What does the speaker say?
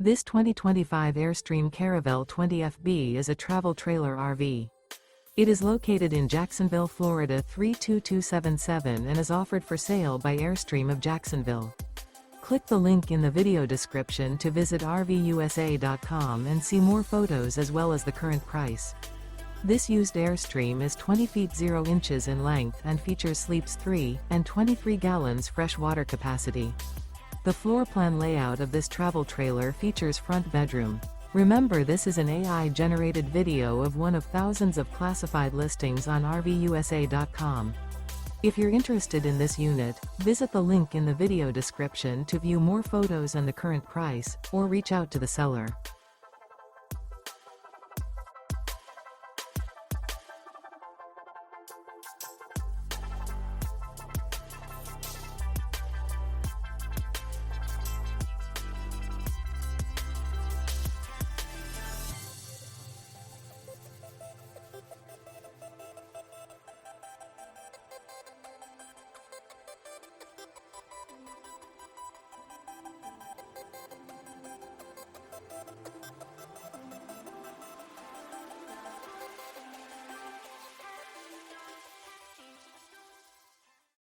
This 2025 Airstream Caravel 20FB is a travel trailer RV. It is located in Jacksonville, Florida 32277 and is offered for sale by Airstream of Jacksonville. Click the link in the video description to visit RVUSA.com and see more photos as well as the current price. This used Airstream is 20 feet 0 inches in length and features sleeps 3 and 23 gallons fresh water capacity. The floor plan layout of this travel trailer features front bedroom. Remember, this is an AI-generated video of one of thousands of classified listings on RVUSA.com. If you're interested in this unit, visit the link in the video description to view more photos and the current price, or reach out to the seller.